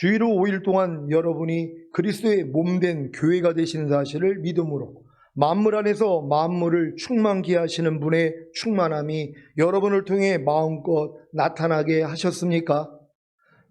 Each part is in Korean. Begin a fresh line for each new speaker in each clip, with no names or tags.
주일 후 5일 동안 여러분이 그리스도의 몸된 교회가 되신 사실을 믿음으로 만물 안에서 만물을 충만케 하시는 분의 충만함이 여러분을 통해 마음껏 나타나게 하셨습니까?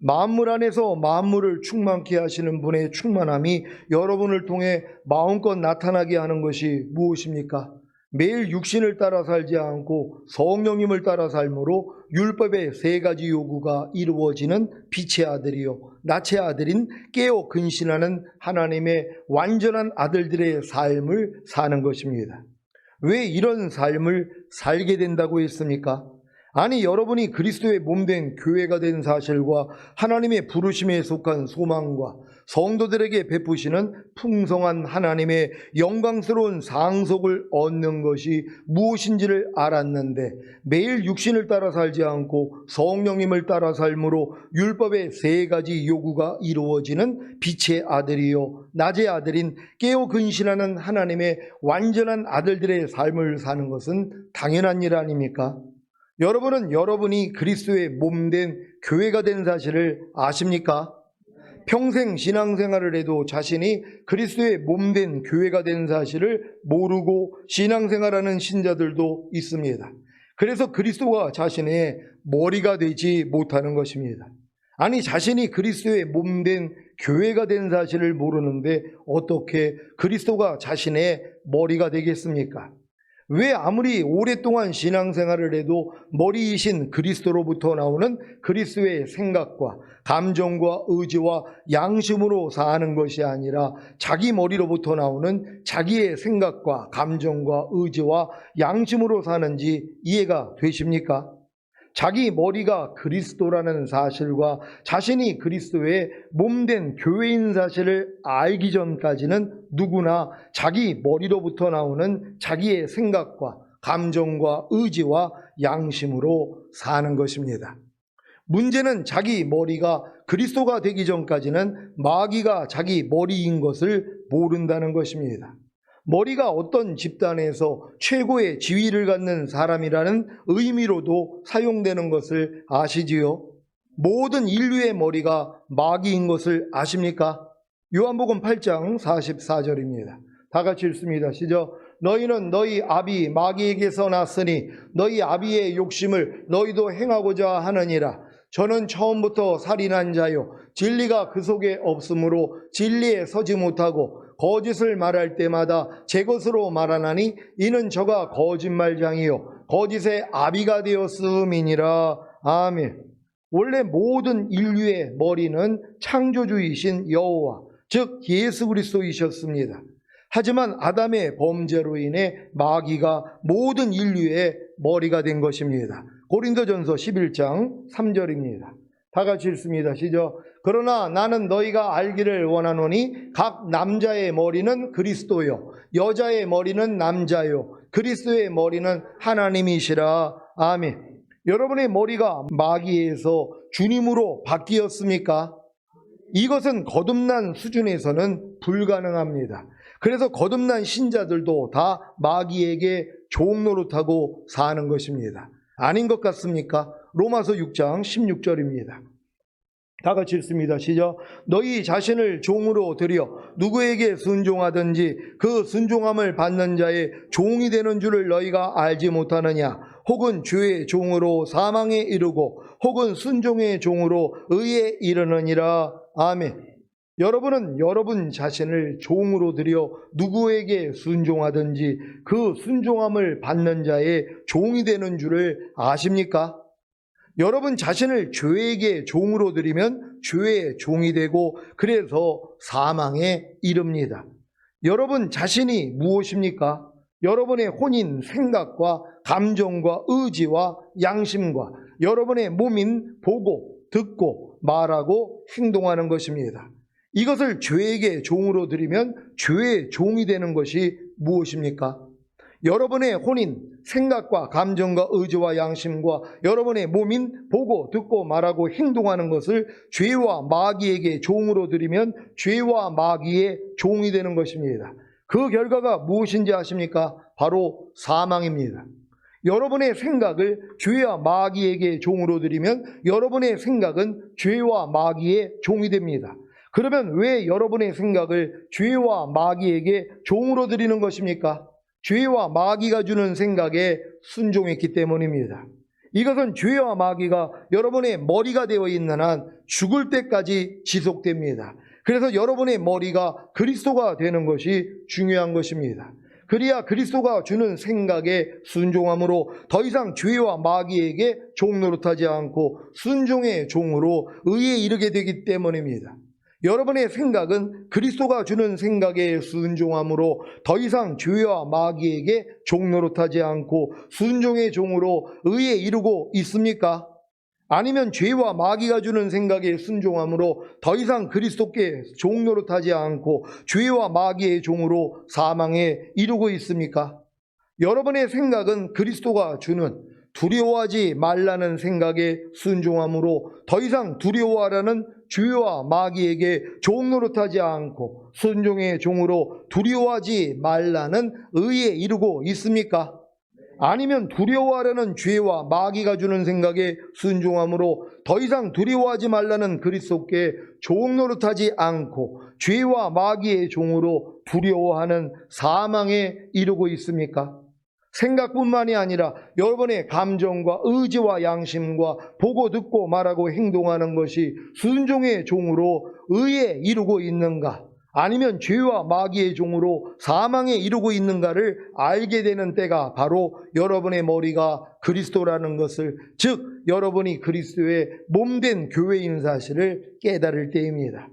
만물 안에서 만물을 충만케 하시는 분의 충만함이 여러분을 통해 마음껏 나타나게 하는 것이 무엇입니까? 매일 육신을 따라 살지 않고 성령님을 따라 삶으로 율법의 세 가지 요구가 이루어지는 빛의 아들이요 낯의 아들인 깨어 근신하는 하나님의 완전한 아들들의 삶을 사는 것입니다. 왜 이런 삶을 살게 된다고 했습니까? 아니, 여러분이 그리스도의 몸된 교회가 된 사실과 하나님의 부르심에 속한 소망과 성도들에게 베푸시는 풍성한 하나님의 영광스러운 상속을 얻는 것이 무엇인지를 알았는데 매일 육신을 따라 살지 않고 성령님을 따라 삶으로 율법의 세 가지 요구가 이루어지는 빛의 아들이요 낯의 아들인 깨어 근신하는 하나님의 완전한 아들들의 삶을 사는 것은 당연한 일 아닙니까? 여러분은 여러분이 그리스도의 몸된 교회가 된 사실을 아십니까? 평생 신앙생활을 해도 자신이 그리스도의 몸된 교회가 된 사실을 모르고 신앙생활하는 신자들도 있습니다. 그래서 그리스도가 자신의 머리가 되지 못하는 것입니다. 아니, 자신이 그리스도의 몸된 교회가 된 사실을 모르는데 어떻게 그리스도가 자신의 머리가 되겠습니까? 왜 아무리 오랫동안 신앙생활을 해도 머리이신 그리스도로부터 나오는 그리스도의 생각과 감정과 의지와 양심으로 사는 것이 아니라 자기 머리로부터 나오는 자기의 생각과 감정과 의지와 양심으로 사는지 이해가 되십니까? 자기 머리가 그리스도라는 사실과 자신이 그리스도의 몸된 교회인 사실을 알기 전까지는 누구나 자기 머리로부터 나오는 자기의 생각과 감정과 의지와 양심으로 사는 것입니다. 문제는 자기 머리가 그리스도가 되기 전까지는 마귀가 자기 머리인 것을 모른다는 것입니다. 머리가 어떤 집단에서 최고의 지위를 갖는 사람이라는 의미로도 사용되는 것을 아시지요? 모든 인류의 머리가 마귀인 것을 아십니까? 요한복음 8장 44절입니다. 다 같이 읽습니다. 시작. 너희는 너희 아비 마귀에게서 났으니 너희 아비의 욕심을 너희도 행하고자 하느니라. 저는 처음부터 살인한 자요 진리가 그 속에 없으므로 진리에 서지 못하고 거짓을 말할 때마다 제 것으로 말하나니 이는 저가 거짓말장이요 거짓의 아비가 되었음이니라. 아멘. 원래 모든 인류의 머리는 창조주이신 여호와 즉 예수 그리스도이셨습니다. 하지만 아담의 범죄로 인해 마귀가 모든 인류의 머리가 된 것입니다. 고린도전서 11장 3절입니다. 다 같이 읽습니다. 시작. 그러나 나는 너희가 알기를 원하노니 각 남자의 머리는 그리스도요 여자의 머리는 남자요 그리스도의 머리는 하나님이시라. 아멘. 여러분의 머리가 마귀에서 주님으로 바뀌었습니까? 이것은 거듭난 수준에서는 불가능합니다. 그래서 거듭난 신자들도 다 마귀에게 종노릇하고 사는 것입니다. 아닌 것 같습니까? 로마서 6장 16절입니다. 다 같이 읽습니다. 시작. 너희 자신을 종으로 드려 누구에게 순종하든지 그 순종함을 받는 자의 종이 되는 줄을 너희가 알지 못하느냐? 혹은 죄의 종으로 사망에 이르고 혹은 순종의 종으로 의에 이르느니라. 아멘. 여러분은 여러분 자신을 종으로 드려 누구에게 순종하든지 그 순종함을 받는 자의 종이 되는 줄을 아십니까? 여러분 자신을 죄에게 종으로 드리면 죄의 종이 되고 그래서 사망에 이릅니다. 여러분 자신이 무엇입니까? 여러분의 혼인 생각과 감정과 의지와 양심과 여러분의 몸인 보고 듣고 말하고 행동하는 것입니다. 이것을 죄에게 종으로 드리면 죄의 종이 되는 것이 무엇입니까? 여러분의 혼인, 생각과 감정과 의지와 양심과 여러분의 몸인 보고 듣고 말하고 행동하는 것을 죄와 마귀에게 종으로 드리면 죄와 마귀의 종이 되는 것입니다. 그 결과가 무엇인지 아십니까? 바로 사망입니다. 여러분의 생각을 죄와 마귀에게 종으로 드리면 여러분의 생각은 죄와 마귀의 종이 됩니다. 그러면 왜 여러분의 생각을 죄와 마귀에게 종으로 드리는 것입니까? 죄와 마귀가 주는 생각에 순종했기 때문입니다. 이것은 죄와 마귀가 여러분의 머리가 되어 있는 한 죽을 때까지 지속됩니다. 그래서 여러분의 머리가 그리스도가 되는 것이 중요한 것입니다. 그래야 그리스도가 주는 생각에 순종함으로 더 이상 죄와 마귀에게 종 노릇하지 않고 순종의 종으로 의에 이르게 되기 때문입니다. 여러분의 생각은 그리스도가 주는 생각에 순종함으로 더 이상 죄와 마귀에게 종 노릇하지 않고 순종의 종으로 의에 이르고 있습니까? 아니면 죄와 마귀가 주는 생각에 순종함으로 더 이상 그리스도께 종 노릇하지 않고 죄와 마귀의 종으로 사망에 이르고 있습니까? 여러분의 생각은 그리스도가 주는 두려워하지 말라는 생각에 순종함으로 더 이상 두려워하라는 죄와 마귀에게 종 노릇하지 않고 순종의 종으로 두려워하지 말라는 의에 이르고 있습니까? 아니면 두려워하라는 죄와 마귀가 주는 생각에 순종함으로 더 이상 두려워하지 말라는 그리스도께 종 노릇하지 않고 죄와 마귀의 종으로 두려워하는 사망에 이르고 있습니까? 생각뿐만이 아니라 여러분의 감정과 의지와 양심과 보고 듣고 말하고 행동하는 것이 순종의 종으로 의에 이르고 있는가? 아니면 죄와 마귀의 종으로 사망에 이르고 있는가를 알게 되는 때가 바로 여러분의 머리가 그리스도라는 것을, 즉 여러분이 그리스도의 몸된 교회인 사실을 깨달을 때입니다.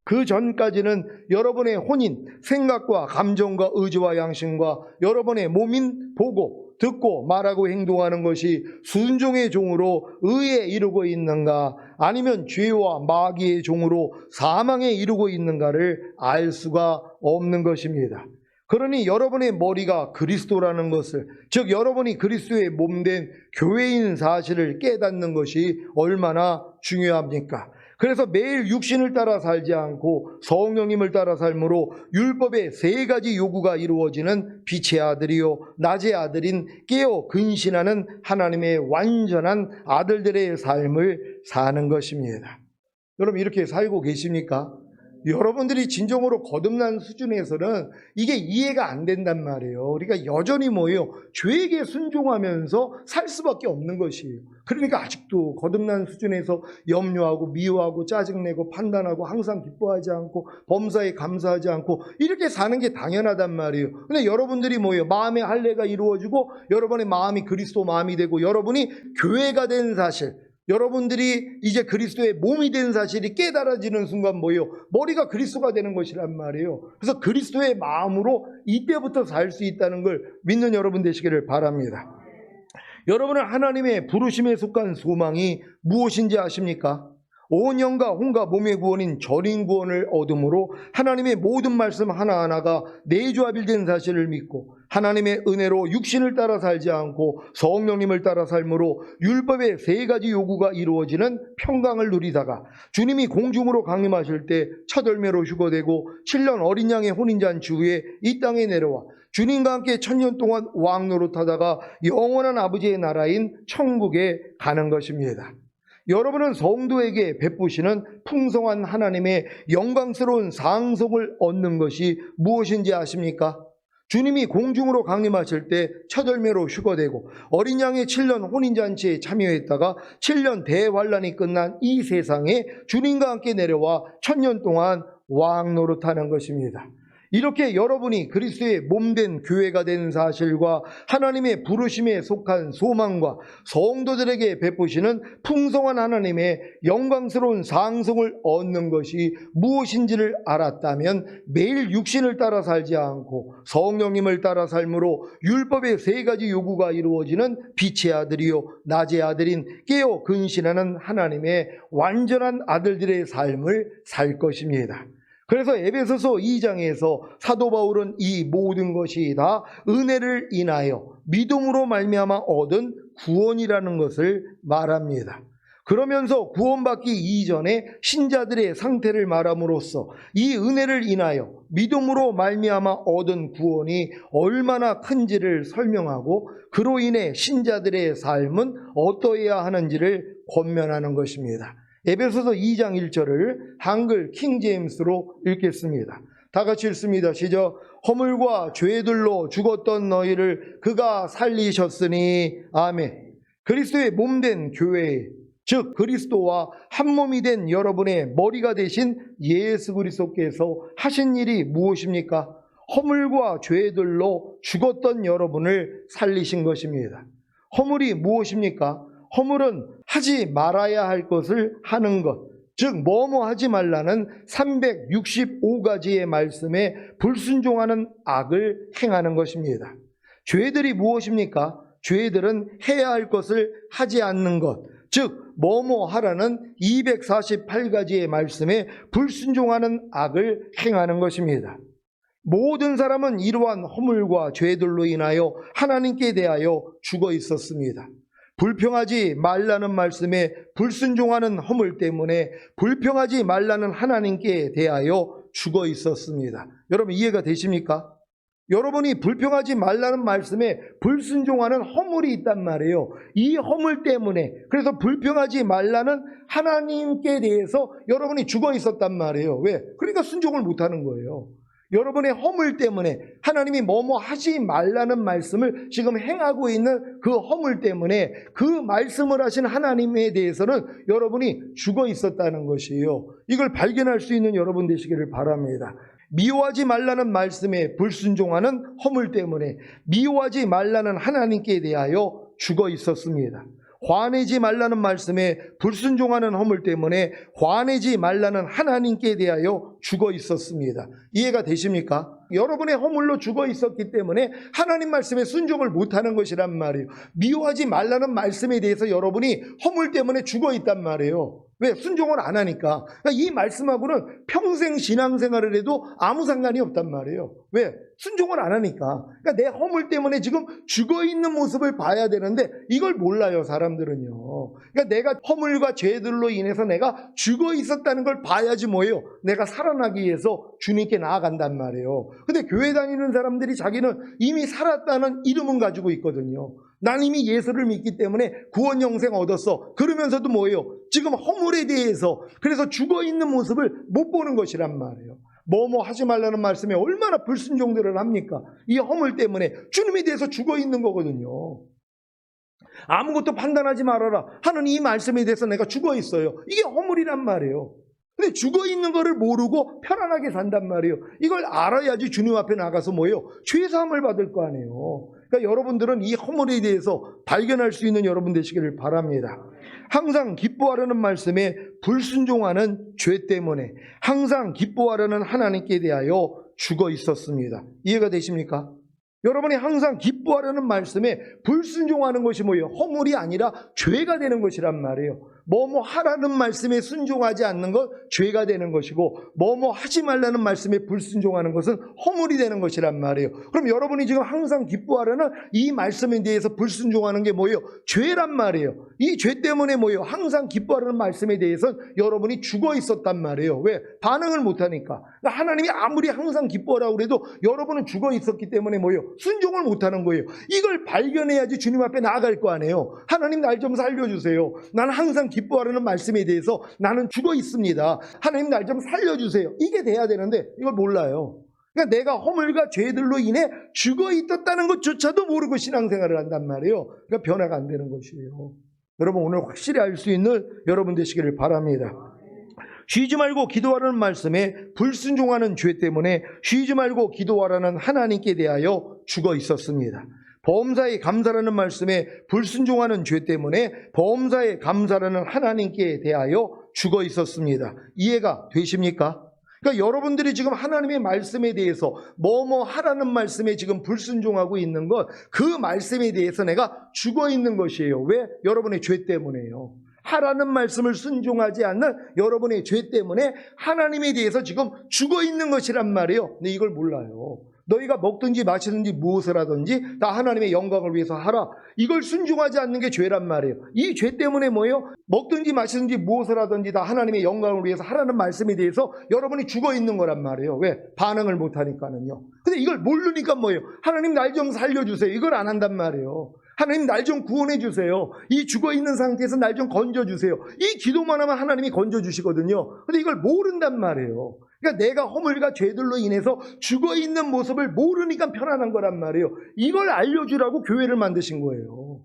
그 전까지는 여러분의 혼인, 생각과 감정과 의지와 양심과 여러분의 몸인 보고 듣고 말하고 행동하는 것이 순종의 종으로 의에 이르고 있는가, 아니면 죄와 마귀의 종으로 사망에 이르고 있는가를 알 수가 없는 것입니다. 그러니 여러분의 머리가 그리스도라는 것을, 즉 여러분이 그리스도의 몸된 교회인 사실을 깨닫는 것이 얼마나 중요합니까? 그래서 매일 육신을 따라 살지 않고 성령님을 따라 삶으로 율법의 세 가지 요구가 이루어지는 빛의 아들이요 낮의 아들인 깨어 근신하는 하나님의 완전한 아들들의 삶을 사는 것입니다. 여러분 이렇게 살고 계십니까? 여러분들이 진정으로 거듭난 수준에서는 이게 이해가 안 된단 말이에요. 우리가 여전히 죄에게 순종하면서 살 수밖에 없는 것이에요. 그러니까 아직도 거듭난 수준에서 염려하고 미워하고 짜증내고 판단하고 항상 기뻐하지 않고 범사에 감사하지 않고 이렇게 사는 게 당연하단 말이에요. 근데 여러분들이 마음의 할례가 이루어지고 여러분의 마음이 그리스도 마음이 되고 여러분이 교회가 된 사실, 여러분들이 이제 그리스도의 몸이 된 사실이 깨달아지는 순간 머리가 그리스도가 되는 것이란 말이에요. 그래서 그리스도의 마음으로 이때부터 살 수 있다는 걸 믿는 여러분 되시기를 바랍니다. 여러분은 하나님의 부르심에 속한 소망이 무엇인지 아십니까? 온 영과 혼과 몸의 구원인 전인 구원을 얻음으로 하나님의 모든 말씀 하나하나가 내조합일된 사실을 믿고 하나님의 은혜로 육신을 따라 살지 않고 성령님을 따라 삶으로 율법의 세 가지 요구가 이루어지는 평강을 누리다가 주님이 공중으로 강림하실 때 첫 열매로 휴거되고 7년 어린 양의 혼인잔치 후에 이 땅에 내려와 주님과 함께 1000년 동안 왕 노릇하다가 영원한 아버지의 나라인 천국에 가는 것입니다. 여러분은 성도에게 베푸시는 풍성한 하나님의 영광스러운 상속을 얻는 것이 무엇인지 아십니까? 주님이 공중으로 강림하실 때 첫 열매로 휴거되고 어린 양의 7년 혼인잔치에 참여했다가 7년 대환란이 끝난 이 세상에 주님과 함께 내려와 1000년 동안 왕 노릇하는 것입니다. 이렇게 여러분이 그리스도의 몸된 교회가 된 사실과 하나님의 부르심에 속한 소망과 성도들에게 베푸시는 풍성한 하나님의 영광스러운 상속을 얻는 것이 무엇인지를 알았다면 매일 육신을 따라 살지 않고 성령님을 따라 삶으로 율법의 세 가지 요구가 이루어지는 빛의 아들이요 낮의 아들인 깨어 근신하는 하나님의 완전한 아들들의 삶을 살 것입니다. 그래서 에베소서 2장에서 사도 바울은 이 모든 것이 다 은혜를 인하여 믿음으로 말미암아 얻은 구원이라는 것을 말합니다. 그러면서 구원받기 이전에 신자들의 상태를 말함으로써 이 은혜를 인하여 믿음으로 말미암아 얻은 구원이 얼마나 큰지를 설명하고 그로 인해 신자들의 삶은 어떠해야 하는지를 권면하는 것입니다. 에베소서 2장 1절을 한글 킹제임스로 읽겠습니다. 다 같이 읽습니다. 시작. 허물과 죄들로 죽었던 너희를 그가 살리셨으니 아멘. 그리스도의 몸된 교회, 즉 그리스도와 한 몸이 된 여러분의 머리가 되신 예수 그리스도께서 하신 일이 무엇입니까? 허물과 죄들로 죽었던 여러분을 살리신 것입니다. 허물이 무엇입니까? 허물은 하지 말아야 할 것을 하는 것, 즉 뭐뭐 하지 말라는 365가지의 말씀에 불순종하는 악을 행하는 것입니다. 죄들이 무엇입니까? 죄들은 해야 할 것을 하지 않는 것, 즉 뭐뭐 하라는 248가지의 말씀에 불순종하는 악을 행하는 것입니다. 모든 사람은 이러한 허물과 죄들로 인하여 하나님께 대하여 죽어 있었습니다. 불평하지 말라는 말씀에 불순종하는 허물 때문에 불평하지 말라는 하나님께 대하여 죽어 있었습니다. 여러분 이해가 되십니까? 여러분이 불평하지 말라는 말씀에 불순종하는 허물이 있단 말이에요. 이 허물 때문에, 그래서 불평하지 말라는 하나님께 대해서 여러분이 죽어 있었단 말이에요. 왜? 그러니까 순종을 못하는 거예요. 여러분의 허물 때문에, 하나님이 뭐뭐 하지 말라는 말씀을 지금 행하고 있는 그 허물 때문에 그 말씀을 하신 하나님에 대해서는 여러분이 죽어 있었다는 것이에요. 이걸 발견할 수 있는 여러분 되시기를 바랍니다. 미워하지 말라는 말씀에 불순종하는 허물 때문에 미워하지 말라는 하나님께 대하여 죽어 있었습니다. 화내지 말라는 말씀에 불순종하는 허물 때문에 화내지 말라는 하나님께 대하여 죽어 있었습니다. 이해가 되십니까? 여러분의 허물로 죽어 있었기 때문에 하나님 말씀에 순종을 못하는 것이란 말이에요. 미워하지 말라는 말씀에 대해서 여러분이 허물 때문에 죽어 있단 말이에요. 왜? 순종을 안 하니까. 그러니까 이 말씀하고는 평생 신앙생활을 해도 아무 상관이 없단 말이에요. 왜? 순종을 안 하니까. 그러니까 내 허물 때문에 지금 죽어있는 모습을 봐야 되는데 이걸 몰라요, 사람들은요. 그러니까 내가 허물과 죄들로 인해서 내가 죽어 있었다는 걸 봐야지 뭐예요? 내가 살아나기 위해서 주님께 나아간단 말이에요. 근데 교회 다니는 사람들이 자기는 이미 살았다는 이름은 가지고 있거든요. 난 이미 예수를 믿기 때문에 구원 영생 얻었어. 그러면서도 뭐예요? 지금 허물에 대해서 그래서 죽어있는 모습을 못 보는 것이란 말이에요. 뭐뭐 하지 말라는 말씀에 얼마나 불순종들을 합니까? 이 허물 때문에 주님에 대해서 죽어있는 거거든요. 아무것도 판단하지 말아라 하는 이 말씀에 대해서 내가 죽어있어요. 이게 허물이란 말이에요. 근데 죽어있는 거를 모르고 편안하게 산단 말이에요. 이걸 알아야지 주님 앞에 나가서 뭐예요? 죄사함을 받을 거 아니에요. 그러니까 여러분들은 이 허물에 대해서 발견할 수 있는 여러분 되시기를 바랍니다. 항상 기뻐하라는 말씀에 불순종하는 죄 때문에 항상 기뻐하라는 하나님께 대하여 죽어 있었습니다. 이해가 되십니까? 여러분이 항상 기뻐하라는 말씀에 불순종하는 것이 뭐예요? 허물이 아니라 죄가 되는 것이란 말이에요. 뭐뭐 하라는 말씀에 순종하지 않는 것 죄가 되는 것이고 뭐뭐 하지 말라는 말씀에 불순종하는 것은 허물이 되는 것이란 말이에요. 그럼 여러분이 지금 항상 기뻐하라는 이 말씀에 대해서 불순종하는 게 뭐예요? 죄란 말이에요. 이 죄 때문에 뭐예요? 항상 기뻐하라는 말씀에 대해서는 여러분이 죽어 있었단 말이에요. 왜? 반응을 못하니까. 그러니까 하나님이 아무리 항상 기뻐하라고 그래도 여러분은 죽어 있었기 때문에 뭐예요? 순종을 못하는 거예요. 이걸 발견해야지 주님 앞에 나아갈 거 아니에요. 하나님 날 좀 살려주세요. 나는 항상 기뻐하라는 말씀에 대해서 나는 죽어 있습니다. 하나님 날 좀 살려주세요. 이게 돼야 되는데 이걸 몰라요. 그러니까 내가 허물과 죄들로 인해 죽어 있었다는 것조차도 모르고 신앙생활을 한단 말이에요. 그러니까 변화가 안 되는 것이에요. 여러분 오늘 확실히 알 수 있는 여러분 되시기를 바랍니다. 쉬지 말고 기도하라는 말씀에 불순종하는 죄 때문에 쉬지 말고 기도하라는 하나님께 대하여 죽어 있었습니다. 범사에 감사라는 말씀에 불순종하는 죄 때문에 범사에 감사라는 하나님께 대하여 죽어 있었습니다. 이해가 되십니까? 그러니까 여러분들이 지금 하나님의 말씀에 대해서 뭐뭐 하라는 말씀에 지금 불순종하고 있는 것, 그 말씀에 대해서 내가 죽어 있는 것이에요. 왜? 여러분의 죄 때문에요. 하라는 말씀을 순종하지 않는 여러분의 죄 때문에 하나님에 대해서 지금 죽어 있는 것이란 말이에요. 근데 이걸 몰라요. 너희가 먹든지 마시든지 무엇을 하든지 다 하나님의 영광을 위해서 하라. 이걸 순종하지 않는 게 죄란 말이에요. 이 죄 때문에 뭐예요? 먹든지 마시든지 무엇을 하든지 다 하나님의 영광을 위해서 하라는 말씀에 대해서 여러분이 죽어 있는 거란 말이에요. 왜? 반응을 못 하니까는요. 근데 이걸 모르니까 뭐예요? 하나님 날 좀 살려주세요. 이걸 안 한단 말이에요. 하나님 날 좀 구원해 주세요. 이 죽어 있는 상태에서 날 좀 건져 주세요. 이 기도만 하면 하나님이 건져 주시거든요. 근데 이걸 모른단 말이에요. 그러니까 내가 허물과 죄들로 인해서 죽어 있는 모습을 모르니까 편안한 거란 말이에요. 이걸 알려주라고 교회를 만드신 거예요.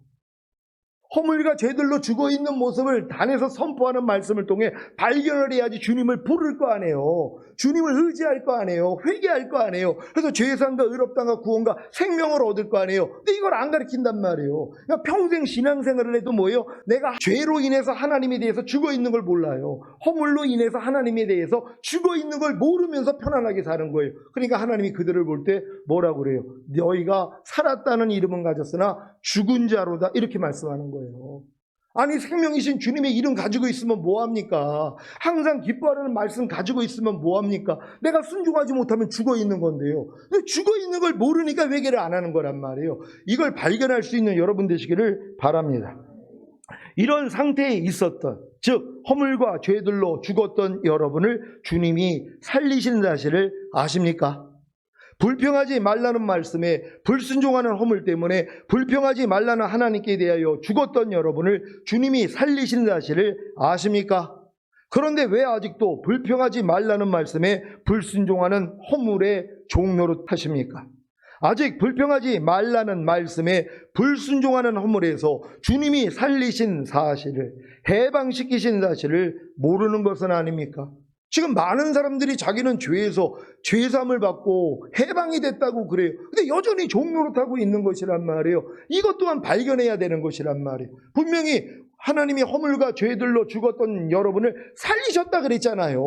허물과 죄들로 죽어 있는 모습을 단에서 선포하는 말씀을 통해 발견을 해야지 주님을 부를 거 아니에요. 주님을 의지할 거 아니에요. 회개할 거 아니에요. 그래서 죄사함과 의롭다함과 구원과 생명을 얻을 거 아니에요. 근데 이걸 안 가르친단 말이에요. 그러니까 평생 신앙생활을 해도 뭐예요? 내가 죄로 인해서 하나님에 대해서 죽어 있는 걸 몰라요. 허물로 인해서 하나님에 대해서 죽어 있는 걸 모르면서 편안하게 사는 거예요. 그러니까 하나님이 그들을 볼 때 뭐라고 그래요? 너희가 살았다는 이름은 가졌으나 죽은 자로다, 이렇게 말씀하는 거예요. 아니, 생명이신 주님의 이름 가지고 있으면 뭐합니까? 항상 기뻐하라는 말씀 가지고 있으면 뭐합니까? 내가 순종하지 못하면 죽어 있는 건데요. 근데 죽어 있는 걸 모르니까 회개를 안 하는 거란 말이에요. 이걸 발견할 수 있는 여러분 되시기를 바랍니다. 이런 상태에 있었던, 즉 허물과 죄들로 죽었던 여러분을 주님이 살리신 사실을 아십니까? 불평하지 말라는 말씀에 불순종하는 허물 때문에 불평하지 말라는 하나님께 대하여 죽었던 여러분을 주님이 살리신 사실을 아십니까? 그런데 왜 아직도 불평하지 말라는 말씀에 불순종하는 허물의 종로로 하십니까? 아직 불평하지 말라는 말씀에 불순종하는 허물에서 주님이 살리신 사실을, 해방시키신 사실을 모르는 것은 아닙니까? 지금 많은 사람들이 자기는 죄에서 죄사함을 받고 해방이 됐다고 그래요. 근데 여전히 종노릇하고 있는 것이란 말이에요. 이것 또한 발견해야 되는 것이란 말이에요. 분명히 하나님이 허물과 죄들로 죽었던 여러분을 살리셨다 그랬잖아요.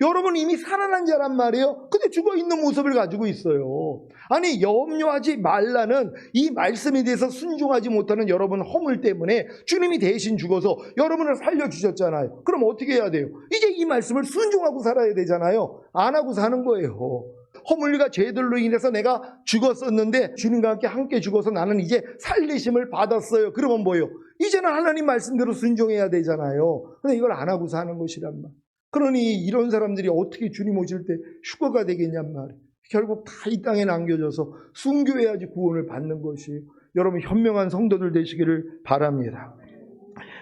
여러분 이미 살아난 자란 말이에요. 근데 죽어 있는 모습을 가지고 있어요. 아니, 염려하지 말라는 이 말씀에 대해서 순종하지 못하는 여러분 허물 때문에 주님이 대신 죽어서 여러분을 살려주셨잖아요. 그럼 어떻게 해야 돼요? 이제 이 말씀을 순종하고 살아야 되잖아요. 안 하고 사는 거예요. 허물과 죄들로 인해서 내가 죽었었는데 주님과 함께 죽어서 나는 이제 살리심을 받았어요. 그러면 뭐예요? 이제는 하나님 말씀대로 순종해야 되잖아요. 근데 이걸 안 하고 사는 것이란 말. 그러니 이런 사람들이 어떻게 주님 오실 때 휴거가 되겠냔 말이에요. 결국 다 이 땅에 남겨져서 순교해야지 구원을 받는 것이에요. 여러분 현명한 성도들 되시기를 바랍니다.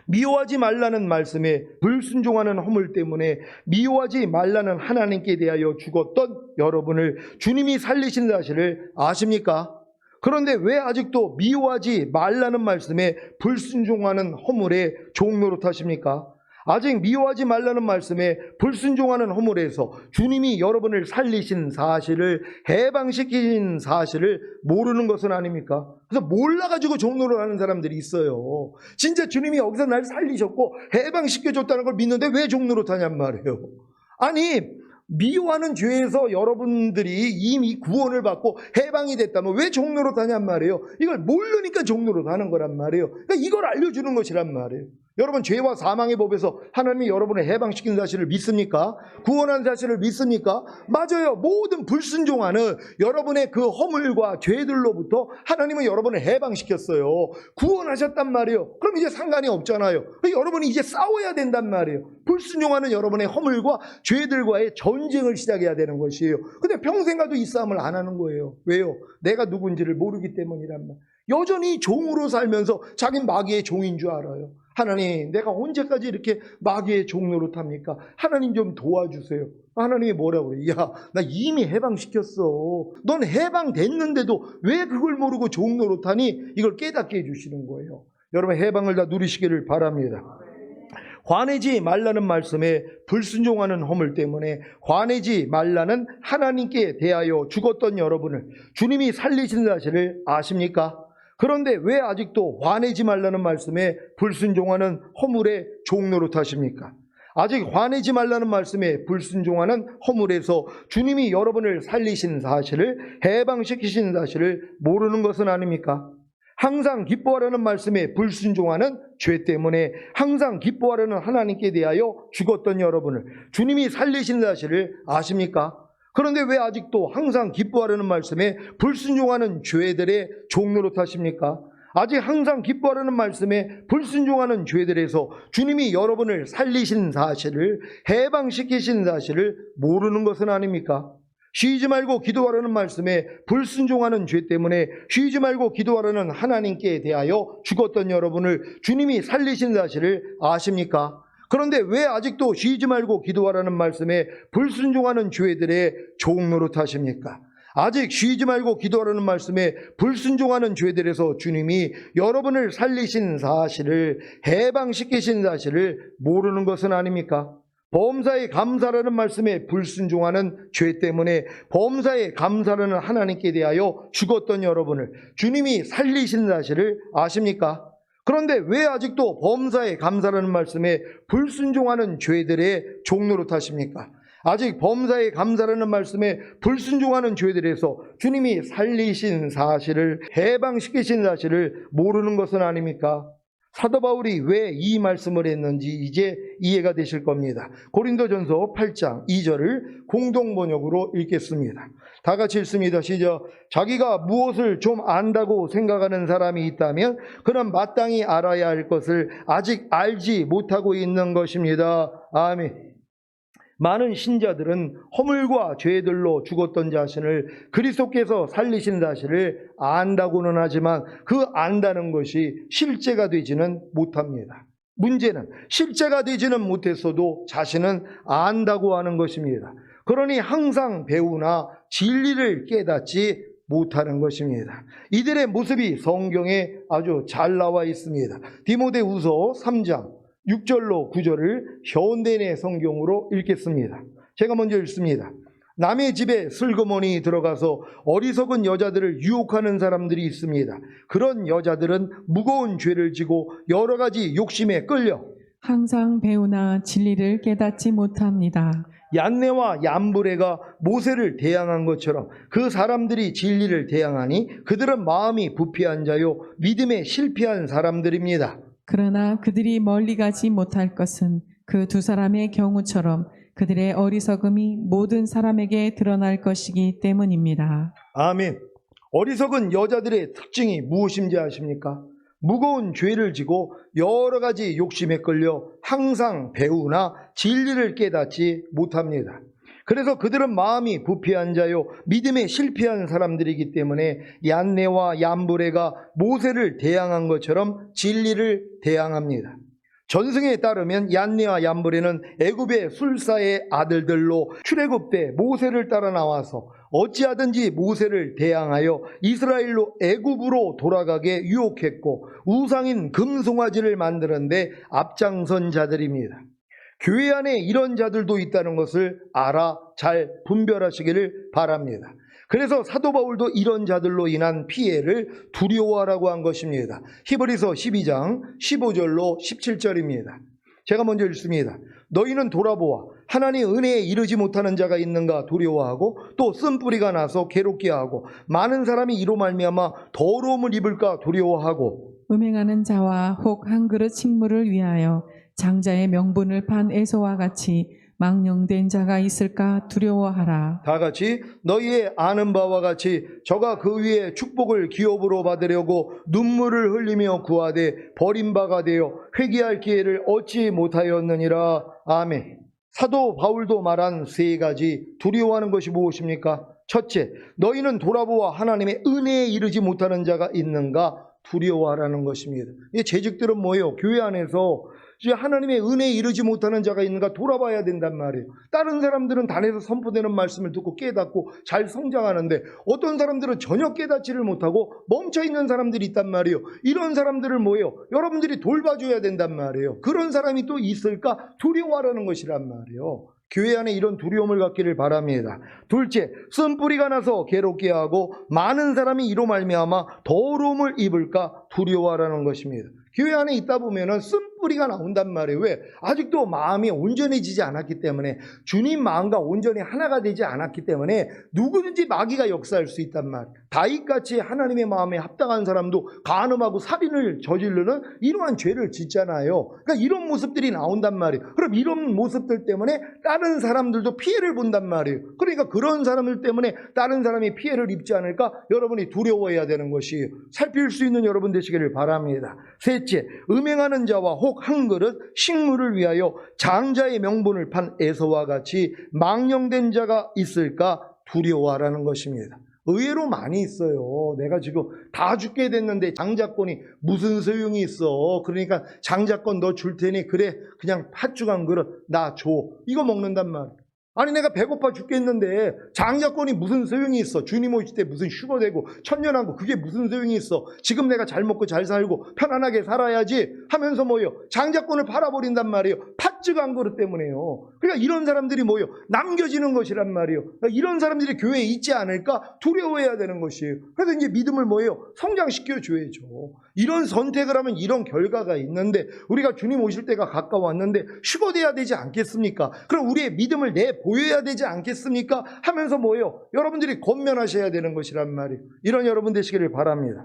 미워하지 말라는 말씀에 불순종하는 허물 때문에 미워하지 말라는 하나님께 대하여 죽었던 여러분을 주님이 살리신 사실을 아십니까? 그런데 왜 아직도 미워하지 말라는 말씀에 불순종하는 허물의 종노릇 하십니까? 아직 미워하지 말라는 말씀에 불순종하는 허물에서 주님이 여러분을 살리신 사실을, 해방시킨 사실을 모르는 것은 아닙니까? 그래서 몰라가지고 종노릇 하는 사람들이 있어요. 진짜 주님이 여기서 날 살리셨고 해방시켜줬다는 걸 믿는데 왜 종노릇 하냔 말이에요. 아니, 미워하는 죄에서 여러분들이 이미 구원을 받고 해방이 됐다면 왜 종노릇 하냔 말이에요. 이걸 모르니까 종노릇 하는 거란 말이에요. 그러니까 이걸 알려주는 것이란 말이에요. 여러분 죄와 사망의 법에서 하나님이 여러분을 해방시킨 사실을 믿습니까? 구원한 사실을 믿습니까? 맞아요. 모든 불순종하는 여러분의 그 허물과 죄들로부터 하나님은 여러분을 해방시켰어요. 구원하셨단 말이에요. 그럼 이제 상관이 없잖아요. 여러분이 이제 싸워야 된단 말이에요. 불순종하는 여러분의 허물과 죄들과의 전쟁을 시작해야 되는 것이에요. 근데 평생 가도 이 싸움을 안 하는 거예요. 왜요? 내가 누군지를 모르기 때문이란 말. 여전히 종으로 살면서 자기는 마귀의 종인 줄 알아요. 하나님, 내가 언제까지 이렇게 마귀의 종 노릇합니까? 하나님 좀 도와주세요. 하나님이 뭐라고 그래요? 야, 나 이미 해방시켰어. 넌 해방됐는데도 왜 그걸 모르고 종 노릇하니? 이걸 깨닫게 해주시는 거예요. 여러분 해방을 다 누리시기를 바랍니다. 화내지 말라는 말씀에 불순종하는 허물 때문에 화내지 말라는 하나님께 대하여 죽었던 여러분을 주님이 살리신 사실을 아십니까? 그런데 왜 아직도 화내지 말라는 말씀에 불순종하는 허물의 종노릇 하십니까? 아직 화내지 말라는 말씀에 불순종하는 허물에서 주님이 여러분을 살리신 사실을, 해방시키신 사실을 모르는 것은 아닙니까? 항상 기뻐하라는 말씀에 불순종하는 죄 때문에 항상 기뻐하라는 하나님께 대하여 죽었던 여러분을 주님이 살리신 사실을 아십니까? 그런데 왜 아직도 항상 기뻐하라는 말씀에 불순종하는 죄들의 종노릇 하십니까? 아직 항상 기뻐하라는 말씀에 불순종하는 죄들에서 주님이 여러분을 살리신 사실을, 해방시키신 사실을 모르는 것은 아닙니까? 쉬지 말고 기도하라는 말씀에 불순종하는 죄 때문에 쉬지 말고 기도하라는 하나님께 대하여 죽었던 여러분을 주님이 살리신 사실을 아십니까? 그런데 왜 아직도 쉬지 말고 기도하라는 말씀에 불순종하는 죄들의 종노릇 하십니까? 아직 쉬지 말고 기도하라는 말씀에 불순종하는 죄들에서 주님이 여러분을 살리신 사실을, 해방시키신 사실을 모르는 것은 아닙니까? 범사에 감사라는 말씀에 불순종하는 죄 때문에 범사에 감사라는 하나님께 대하여 죽었던 여러분을 주님이 살리신 사실을 아십니까? 그런데 왜 아직도 범사에 감사라는 말씀에 불순종하는 죄들의 종노릇 하십니까? 아직 범사에 감사라는 말씀에 불순종하는 죄들에서 주님이 살리신 사실을, 해방시키신 사실을 모르는 것은 아닙니까? 사도 바울이 왜 이 말씀을 했는지 이제 이해가 되실 겁니다. 고린도전서 8장 2절을 공동번역으로 읽겠습니다. 다 같이 읽습니다. 시작. 자기가 무엇을 좀 안다고 생각하는 사람이 있다면 그는 마땅히 알아야 할 것을 아직 알지 못하고 있는 것입니다. 아멘. 많은 신자들은 허물과 죄들로 죽었던 자신을 그리스도께서 살리신 사실을 안다고는 하지만 그 안다는 것이 실제가 되지는 못합니다. 문제는 실제가 되지는 못했어도 자신은 안다고 하는 것입니다. 그러니 항상 배우나 진리를 깨닫지 못하는 것입니다. 이들의 모습이 성경에 아주 잘 나와 있습니다. 디모데후서 3장 6절로 9절을 현대인의 성경으로 읽겠습니다. 제가 먼저 읽습니다. 남의 집에 슬그머니 들어가서 어리석은 여자들을 유혹하는 사람들이 있습니다. 그런 여자들은 무거운 죄를 지고 여러 가지 욕심에 끌려
항상 배우나 진리를 깨닫지 못합니다.
얀네와 얀브레가 모세를 대항한 것처럼 그 사람들이 진리를 대항하니 그들은 마음이 부패한 자요 믿음에 실패한 사람들입니다.
그러나 그들이 멀리 가지 못할 것은 그 두 사람의 경우처럼 그들의 어리석음이 모든 사람에게 드러날 것이기 때문입니다.
아멘. 어리석은 여자들의 특징이 무엇인지 아십니까? 무거운 죄를 지고 여러 가지 욕심에 끌려 항상 배우나 진리를 깨닫지 못합니다. 그래서 그들은 마음이 부패한 자요 믿음에 실패한 사람들이기 때문에 얀네와 얀브레가 모세를 대항한 것처럼 진리를 대항합니다. 전승에 따르면 얀네와 얀브레는 애굽의 술사의 아들들로 출애굽 때 모세를 따라 나와서 어찌하든지 모세를 대항하여 이스라엘로 애굽으로 돌아가게 유혹했고 우상인 금송아지를 만드는 데 앞장선 자들입니다. 교회 안에 이런 자들도 있다는 것을 알아 잘 분별하시기를 바랍니다. 그래서 사도 바울도 이런 자들로 인한 피해를 두려워하라고 한 것입니다. 히브리서 12장 15절로 17절입니다. 제가 먼저 읽습니다. 너희는 돌아보아 하나님의 은혜에 이르지 못하는 자가 있는가 두려워하고 또 쓴뿌리가 나서 괴롭게 하고 많은 사람이 이로 말미암아 더러움을 입을까 두려워하고
음행하는 자와 혹 한 그릇 식물을 위하여 장자의 명분을 판 에서와 같이 망령된 자가 있을까 두려워하라.
다 같이 너희의 아는 바와 같이 저가 그 위에 축복을 기업으로 받으려고 눈물을 흘리며 구하되 버림바가 되어 회개할 기회를 얻지 못하였느니라. 아멘. 사도 바울도 말한 세 가지 두려워하는 것이 무엇입니까? 첫째, 너희는 돌아보아 하나님의 은혜에 이르지 못하는 자가 있는가 두려워하라는 것입니다. 이 재직들은 뭐예요? 교회 안에서 하나님의 은혜에 이르지 못하는 자가 있는가 돌아봐야 된단 말이에요. 다른 사람들은 단에서 선포되는 말씀을 듣고 깨닫고 잘 성장하는데 어떤 사람들은 전혀 깨닫지를 못하고 멈춰있는 사람들이 있단 말이에요. 이런 사람들을 뭐예요? 여러분들이 돌봐줘야 된단 말이에요. 그런 사람이 또 있을까 두려워하라는 것이란 말이에요. 교회 안에 이런 두려움을 갖기를 바랍니다. 둘째, 쓴뿌리가 나서 괴롭게 하고 많은 사람이 이로 말미암아 더러움을 입을까 두려워하라는 것입니다. 교회 안에 있다 보면은 쓴뿌리 뿌리가 나온단 말이에요. 왜? 아직도 마음이 온전해지지 않았기 때문에, 주님 마음과 온전히 하나가 되지 않았기 때문에 누구든지 마귀가 역사할 수 있단 말이에요. 다윗같이 하나님의 마음에 합당한 사람도 간음하고 살인을 저지르는 이러한 죄를 짓잖아요. 그러니까 이런 모습들이 나온단 말이에요. 그럼 이런 모습들 때문에 다른 사람들도 피해를 본단 말이에요. 그러니까 그런 사람들 때문에 다른 사람이 피해를 입지 않을까 여러분이 두려워해야 되는 것이 살필 수 있는 여러분 되시기를 바랍니다. 셋째, 음행하는 자와 혹 한 그릇 식물을 위하여 장자의 명분을 판 에서와 같이 망령된 자가 있을까 두려워하라는 것입니다. 의외로 많이 있어요. 내가 지금 다 죽게 됐는데 장자권이 무슨 소용이 있어. 그러니까 장자권 너 줄 테니 그래 그냥 팥죽 한 그릇 나 줘. 이거 먹는단 말이야. 아니 내가 배고파 죽겠는데 장자권이 무슨 소용이 있어. 주님 오실 때 무슨 휴거되고 천년하고 그게 무슨 소용이 있어. 지금 내가 잘 먹고 잘 살고 편안하게 살아야지 하면서 뭐요, 장자권을 팔아버린단 말이에요. 팥죽 한 그릇 때문에요. 그러니까 이런 사람들이 뭐요, 남겨지는 것이란 말이에요. 그러니까 이런 사람들이 교회에 있지 않을까 두려워해야 되는 것이에요. 그래서 이제 믿음을 뭐예요, 성장시켜 줘야죠. 이런 선택을 하면 이런 결과가 있는데 우리가 주님 오실 때가 가까웠는데 휴거돼야 되지 않겠습니까? 그럼 우리의 믿음을 보여야 되지 않겠습니까? 하면서 뭐예요? 여러분들이 권면하셔야 되는 것이란 말이에요. 이런 여러분 되시기를 바랍니다.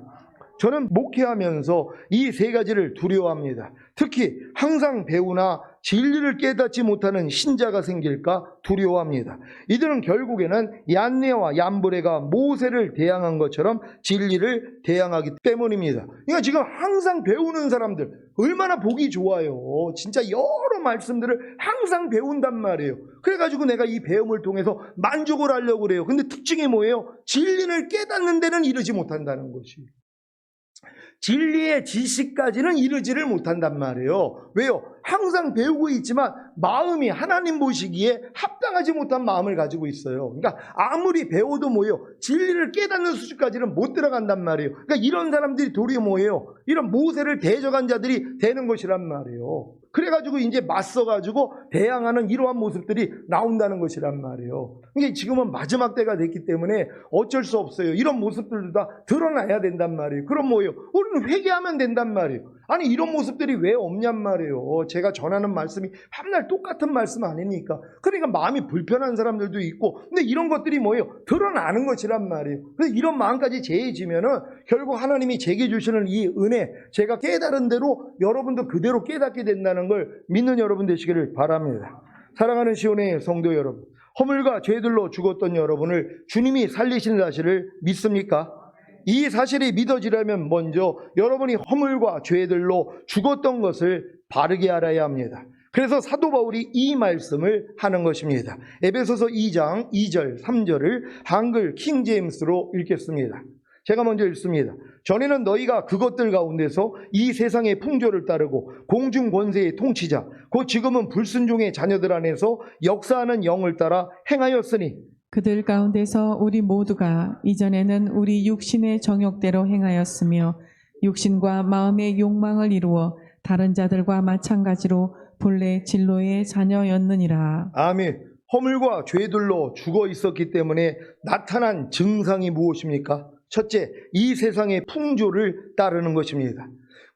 저는 목회하면서 이 세 가지를 두려워합니다. 특히 항상 배우나 진리를 깨닫지 못하는 신자가 생길까 두려워합니다. 이들은 결국에는 얀네와 얀브레가 모세를 대항한 것처럼 진리를 대항하기 때문입니다. 그러니까 지금 항상 배우는 사람들 얼마나 보기 좋아요. 진짜 여러 말씀들을 항상 배운단 말이에요. 그래가지고 내가 이 배움을 통해서 만족을 하려고 그래요. 근데 특징이 뭐예요? 진리를 깨닫는 데는 이르지 못한다는 것이. 진리의 지식까지는 이르지를 못한단 말이에요. 왜요? 항상 배우고 있지만 마음이 하나님 보시기에 합당하지 못한 마음을 가지고 있어요. 그러니까 아무리 배워도 뭐예요? 진리를 깨닫는 수준까지는 못 들어간단 말이에요. 그러니까 이런 사람들이 도리어 뭐예요? 이런 모세를 대적한 자들이 되는 것이란 말이에요. 그래가지고 이제 맞서가지고 대항하는 이러한 모습들이 나온다는 것이란 말이에요. 이게 지금은 마지막 때가 됐기 때문에 어쩔 수 없어요. 이런 모습들도 다 드러나야 된단 말이에요. 그럼 뭐예요? 우리는 회개하면 된단 말이에요. 아니 이런 모습들이 왜 없냔 말이에요. 제가 전하는 말씀이 밤날 똑같은 말씀 아닙니까? 그러니까 마음이 불편한 사람들도 있고, 근데 이런 것들이 뭐예요? 드러나는 것이란 말이에요. 그래서 이런 마음까지 제해지면은 결국 하나님이 제게 주시는 이 은혜, 제가 깨달은 대로 여러분도 그대로 깨닫게 된다는 걸 믿는 여러분 되시기를 바랍니다. 사랑하는 시온의 성도 여러분, 허물과 죄들로 죽었던 여러분을 주님이 살리신 사실을 믿습니까? 이 사실이 믿어지려면 먼저 여러분이 허물과 죄들로 죽었던 것을 바르게 알아야 합니다. 그래서 사도 바울이 이 말씀을 하는 것입니다. 에베소서 2장 2절 3절을 한글 킹제임스로 읽겠습니다. 제가 먼저 읽습니다. 전에는 너희가 그것들 가운데서 이 세상의 풍조를 따르고 공중 권세의 통치자 곧 지금은 불순종의 자녀들 안에서 역사하는 영을 따라 행하였으니
그들 가운데서 우리 모두가 이전에는 우리 육신의 정욕대로 행하였으며 육신과 마음의 욕망을 이루어 다른 자들과 마찬가지로 본래 진로의 자녀였느니라.
아멘. 허물과 죄들로 죽어 있었기 때문에 나타난 증상이 무엇입니까? 첫째, 이 세상의 풍조를 따르는 것입니다.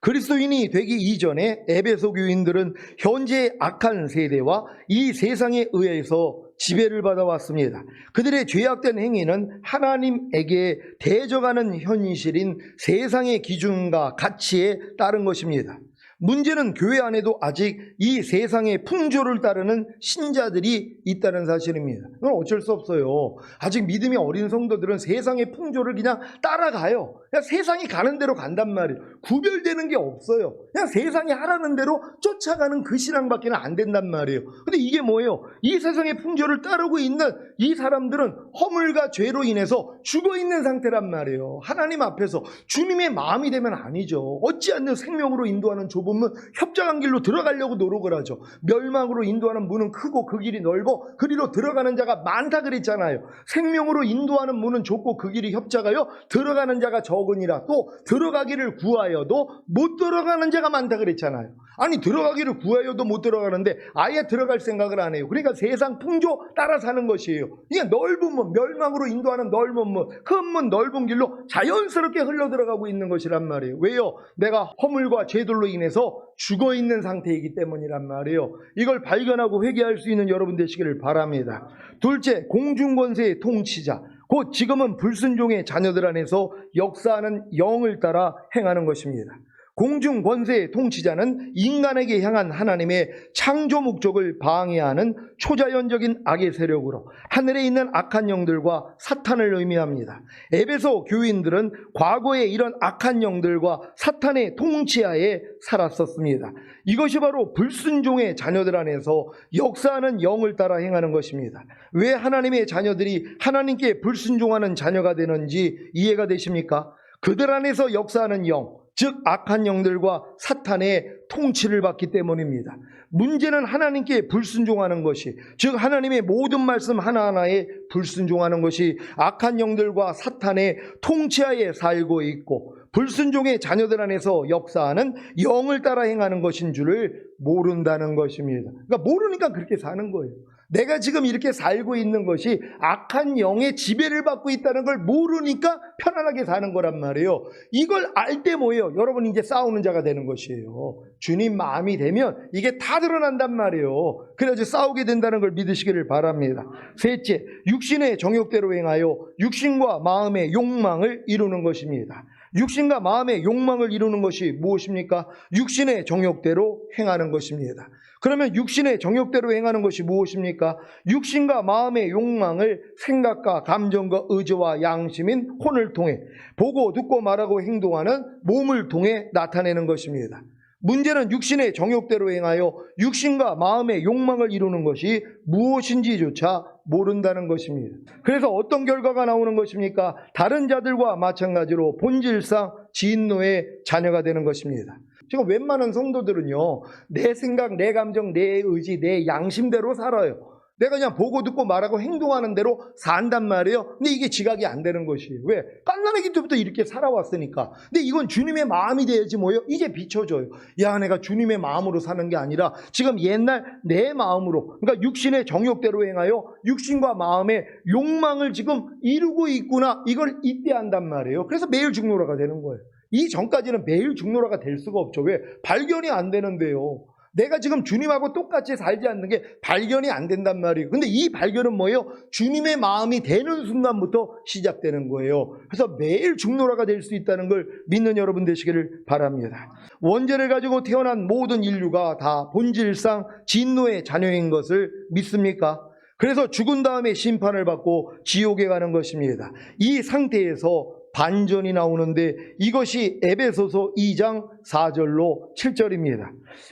그리스도인이 되기 이전에 에베소 교인들은 현재의 악한 세대와 이 세상에 의해서 지배를 받아왔습니다. 그들의 죄악된 행위는 하나님에게 대적하는 현실인 세상의 기준과 가치에 따른 것입니다. 문제는 교회 안에도 아직 이 세상의 풍조를 따르는 신자들이 있다는 사실입니다. 그건 어쩔 수 없어요. 아직 믿음이 어린 성도들은 세상의 풍조를 그냥 따라가요. 그냥 세상이 가는 대로 간단 말이에요. 구별되는 게 없어요. 그냥 세상이 하라는 대로 쫓아가는 그 신앙밖에 안 된단 말이에요. 근데 이게 뭐예요? 이 세상의 풍조를 따르고 있는 이 사람들은 허물과 죄로 인해서 죽어있는 상태란 말이에요. 하나님 앞에서 주님의 마음이 되면 아니죠. 어찌않는 생명으로 인도하는 좁은 문, 협착한 길로 들어가려고 노력을 하죠. 멸망으로 인도하는 문은 크고 그 길이 넓어 그리로 들어가는 자가 많다 그랬잖아요. 생명으로 인도하는 문은 좁고 그 길이 협착하여 들어가는 자가 적으니라. 또 들어가기를 구하여도 못 들어가는 자가 많다 그랬잖아요. 아니 들어가기를 구하여도 못 들어가는데 아예 들어갈 생각을 안 해요. 그러니까 세상 풍조 따라 사는 것이에요. 이게 넓은 문, 멸망으로 인도하는 넓은 문, 큰 문, 넓은 길로 자연스럽게 흘러 들어가고 있는 것이란 말이에요. 왜요? 내가 허물과 죄들로 인해서 안에서 죽어 있는 상태이기 때문이란 말이에요. 이걸 발견하고 회개할 수 있는 여러분 되시기를 바랍니다. 둘째, 공중권세의 통치자, 곧 지금은 불순종의 자녀들 안에서 역사하는 영을 따라 행하는 것입니다. 공중권세의 통치자는 인간에게 향한 하나님의 창조 목적을 방해하는 초자연적인 악의 세력으로 하늘에 있는 악한 영들과 사탄을 의미합니다. 에베소 교인들은 과거에 이런 악한 영들과 사탄의 통치하에 살았었습니다. 이것이 바로 불순종의 자녀들 안에서 역사하는 영을 따라 행하는 것입니다. 왜 하나님의 자녀들이 하나님께 불순종하는 자녀가 되는지 이해가 되십니까? 그들 안에서 역사하는 영, 즉 악한 영들과 사탄의 통치를 받기 때문입니다. 문제는 하나님께 불순종하는 것이, 즉 하나님의 모든 말씀 하나하나에 불순종하는 것이 악한 영들과 사탄의 통치하에 살고 있고 불순종의 자녀들 안에서 역사하는 영을 따라 행하는 것인 줄을 모른다는 것입니다. 그러니까 모르니까 그렇게 사는 거예요. 내가 지금 이렇게 살고 있는 것이 악한 영의 지배를 받고 있다는 걸 모르니까 편안하게 사는 거란 말이에요. 이걸 알 때 뭐예요? 여러분 이제 싸우는 자가 되는 것이에요. 주님 마음이 되면 이게 다 드러난단 말이에요. 그래서 싸우게 된다는 걸 믿으시기를 바랍니다. 셋째, 육신의 정욕대로 행하여 육신과 마음의 욕망을 이루는 것입니다. 육신과 마음의 욕망을 이루는 것이 무엇입니까? 육신의 정욕대로 행하는 것입니다. 그러면 육신의 정욕대로 행하는 것이 무엇입니까? 육신과 마음의 욕망을 생각과 감정과 의지와 양심인 혼을 통해 보고 듣고 말하고 행동하는 몸을 통해 나타내는 것입니다. 문제는 육신의 정욕대로 행하여 육신과 마음의 욕망을 이루는 것이 무엇인지조차 모른다는 것입니다. 그래서 어떤 결과가 나오는 것입니까? 다른 자들과 마찬가지로 본질상 진노의 자녀가 되는 것입니다. 지금 웬만한 성도들은요, 내 생각, 내 감정, 내 의지, 내 양심대로 살아요. 내가 그냥 보고 듣고 말하고 행동하는 대로 산단 말이에요. 근데 이게 지각이 안 되는 것이에요. 왜? 갓난아기 때부터 이렇게 살아왔으니까. 근데 이건 주님의 마음이 돼야지 뭐예요? 이제 비춰져요. 야, 내가 주님의 마음으로 사는 게 아니라 지금 옛날 내 마음으로, 그러니까 육신의 정욕대로 행하여 육신과 마음의 욕망을 지금 이루고 있구나. 이걸 이때 한단 말이에요. 그래서 매일 죽노라가 되는 거예요. 이 전까지는 매일 죽노라가 될 수가 없죠. 왜? 발견이 안 되는데요. 내가 지금 주님하고 똑같이 살지 않는 게 발견이 안 된단 말이에요. 근데 이 발견은 뭐예요? 주님의 마음이 되는 순간부터 시작되는 거예요. 그래서 매일 죽노라가 될 수 있다는 걸 믿는 여러분 되시기를 바랍니다. 원죄를 가지고 태어난 모든 인류가 다 본질상 진노의 자녀인 것을 믿습니까? 그래서 죽은 다음에 심판을 받고 지옥에 가는 것입니다. 이 상태에서 반전이 나오는데 이것이 에베소서 2장 4절로 7절입니다.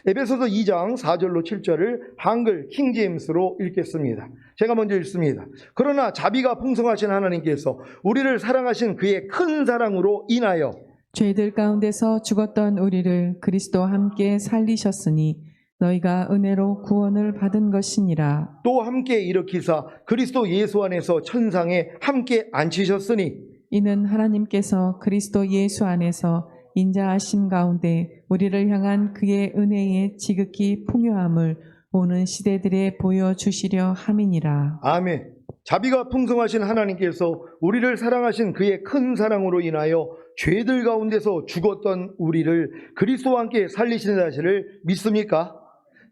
에베소서 2장 4절로 7절을 한글 킹제임스로 읽겠습니다. 제가 먼저 읽습니다. 그러나 자비가 풍성하신 하나님께서 우리를 사랑하신 그의 큰 사랑으로 인하여
죄들 가운데서 죽었던 우리를 그리스도와 함께 살리셨으니 너희가 은혜로 구원을 받은 것이니라.
또 함께 일으키사 그리스도 예수 안에서 천상에 함께 앉히셨으니
이는 하나님께서 그리스도 예수 안에서 인자하심 가운데 우리를 향한 그의 은혜의 지극히 풍요함을 오는 시대들에 보여주시려 함이니라.
아멘. 자비가 풍성하신 하나님께서 우리를 사랑하신 그의 큰 사랑으로 인하여 죄들 가운데서 죽었던 우리를 그리스도와 함께 살리시는 사실을 믿습니까?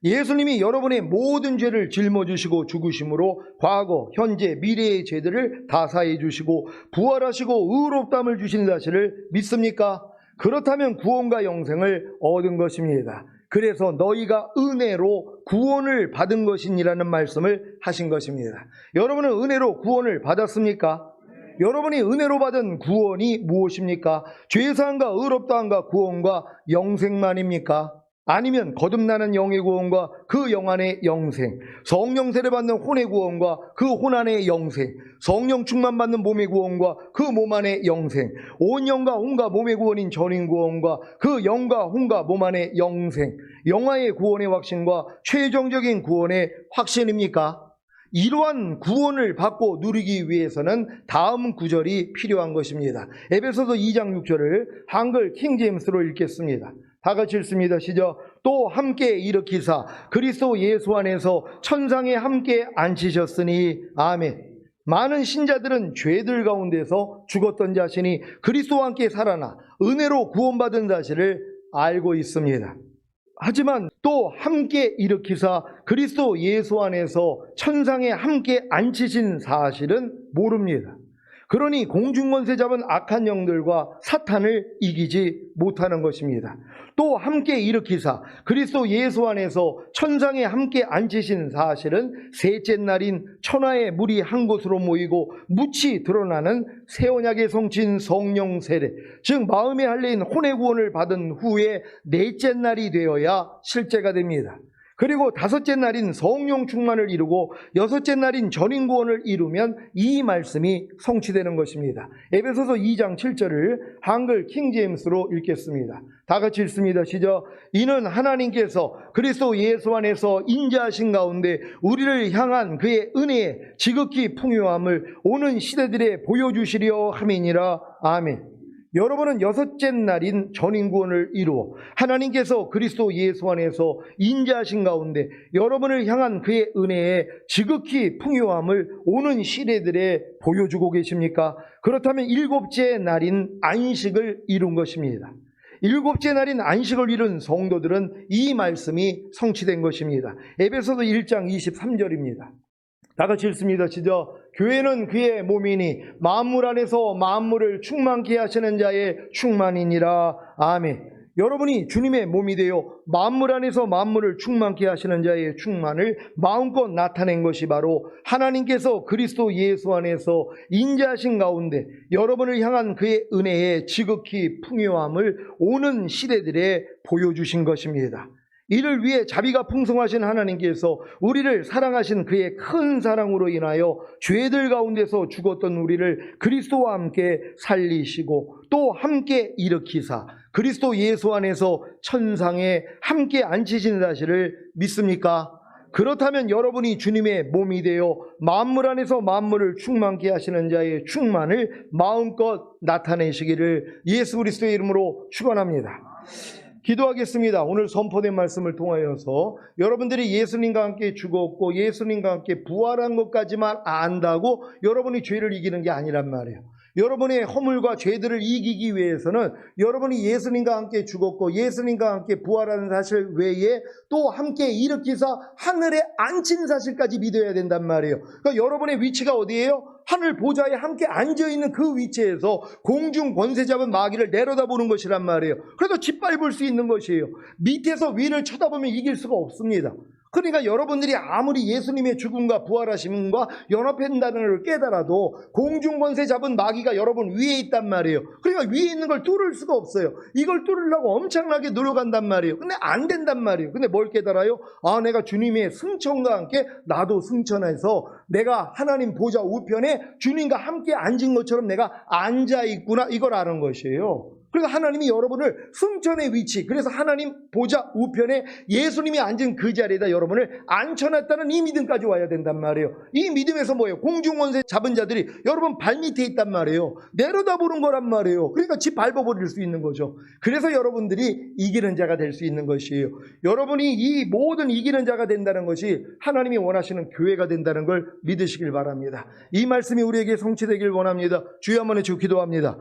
예수님이 여러분의 모든 죄를 짊어지시고 죽으심으로 과거, 현재, 미래의 죄들을 다 사해 주시고 부활하시고 의롭다함을 주시는 사실을 믿습니까? 그렇다면 구원과 영생을 얻은 것입니다. 그래서 너희가 은혜로 구원을 받은 것이니라는 말씀을 하신 것입니다. 여러분은 은혜로 구원을 받았습니까? 여러분이 은혜로 받은 구원이 무엇입니까? 죄사함과 의롭다함과 구원과 영생만입니까? 아니면 거듭나는 영의 구원과 그 영 안의 영생, 성령 세례 받는 혼의 구원과 그 혼 안의 영생, 성령 충만 받는 몸의 구원과 그 몸 안의 영생, 온 영과 혼과 몸의 구원인 전인 구원과 그 영과 혼과 몸 안의 영생, 영화의 구원의 확신과 최종적인 구원의 확신입니까? 이러한 구원을 받고 누리기 위해서는 다음 구절이 필요한 것입니다. 에베소서 2장 6절을 한글 킹제임스로 읽겠습니다. 다 같이 읽습니다. 시작. 또 함께 일으키사 그리스도 예수 안에서 천상에 함께 앉히셨으니 아멘. 많은 신자들은 죄들 가운데서 죽었던 자신이 그리스도와 함께 살아나 은혜로 구원받은 사실을 알고 있습니다. 하지만 또 함께 일으키사 그리스도 예수 안에서 천상에 함께 앉히신 사실은 모릅니다. 그러니 공중권세 잡은 악한 영들과 사탄을 이기지 못하는 것입니다. 또 함께 일으키사 그리스도 예수 안에서 천상에 함께 앉히신 사실은 셋째 날인 천하의 물이 한 곳으로 모이고 묻이 드러나는 새 언약의 성취인 성령 세례, 즉 마음의 할례인 혼의 구원을 받은 후에 넷째 날이 되어야 실제가 됩니다. 그리고 다섯째 날인 성령 충만을 이루고 여섯째 날인 전인 구원을 이루면 이 말씀이 성취되는 것입니다. 에베소서 2장 7절을 한글 킹제임스로 읽겠습니다. 다 같이 읽습니다. 시작. 이는 하나님께서 그리스도 예수 안에서 인자하신 가운데 우리를 향한 그의 은혜의 지극히 풍요함을 오는 시대들에 보여주시려 함이니라. 아멘. 여러분은 여섯째 날인 전인구원을 이루어 하나님께서 그리스도 예수 안에서 인자하신 가운데 여러분을 향한 그의 은혜의 지극히 풍요함을 오는 시대들에 보여주고 계십니까? 그렇다면 일곱째 날인 안식을 이룬 것입니다. 일곱째 날인 안식을 이룬 성도들은 이 말씀이 성취된 것입니다. 에베소서 1장 23절입니다. 다 같이 읽습니다. 시작. 교회는 그의 몸이니 만물 안에서 만물을 충만케 하시는 자의 충만이니라. 아멘. 여러분이 주님의 몸이 되어 만물 안에서 만물을 충만케 하시는 자의 충만을 마음껏 나타낸 것이 바로 하나님께서 그리스도 예수 안에서 인자하신 가운데 여러분을 향한 그의 은혜의 지극히 풍요함을 오는 시대들에 보여주신 것입니다. 이를 위해 자비가 풍성하신 하나님께서 우리를 사랑하신 그의 큰 사랑으로 인하여 죄들 가운데서 죽었던 우리를 그리스도와 함께 살리시고 또 함께 일으키사 그리스도 예수 안에서 천상에 함께 앉히신 사실을 믿습니까? 그렇다면 여러분이 주님의 몸이 되어 만물 안에서 만물을 충만케 하시는 자의 충만을 마음껏 나타내시기를 예수 그리스도의 이름으로 축원합니다. 기도하겠습니다. 오늘 선포된 말씀을 통하여서 여러분들이 예수님과 함께 죽었고 예수님과 함께 부활한 것까지만 안다고 여러분이 죄를 이기는 게 아니란 말이에요. 여러분의 허물과 죄들을 이기기 위해서는 여러분이 예수님과 함께 죽었고 예수님과 함께 부활하는 사실 외에 또 함께 일으키사 하늘에 앉힌 사실까지 믿어야 된단 말이에요. 그러니까 여러분의 위치가 어디예요? 하늘 보좌에 함께 앉아있는 그 위치에서 공중 권세 잡은 마귀를 내려다보는 것이란 말이에요. 그래서 짓밟을 수 있는 것이에요. 밑에서 위를 쳐다보면 이길 수가 없습니다. 그러니까 여러분들이 아무리 예수님의 죽음과 부활하심과 연합한다는 걸 깨달아도 공중 권세 잡은 마귀가 여러분 위에 있단 말이에요. 그러니까 위에 있는 걸 뚫을 수가 없어요. 이걸 뚫으려고 엄청나게 노력한단 말이에요. 근데 안 된단 말이에요. 근데 뭘 깨달아요? 아, 내가 주님의 승천과 함께 나도 승천해서 내가 하나님 보좌 우편에 주님과 함께 앉은 것처럼 내가 앉아있구나, 이걸 아는 것이에요. 그래서 하나님이 여러분을 승천의 위치, 그래서 하나님 보좌 우편에 예수님이 앉은 그 자리에다 여러분을 앉혀놨다는 이 믿음까지 와야 된단 말이에요. 이 믿음에서 뭐예요? 공중권세 잡은 자들이 여러분 발밑에 있단 말이에요. 내려다보는 거란 말이에요. 그러니까 집 밟아버릴 수 있는 거죠. 그래서 여러분들이 이기는 자가 될 수 있는 것이에요. 여러분이 이 모든 이기는 자가 된다는 것이 하나님이 원하시는 교회가 된다는 걸 믿으시길 바랍니다. 이 말씀이 우리에게 성취되길 원합니다. 주여 한번 해주고 기도합니다.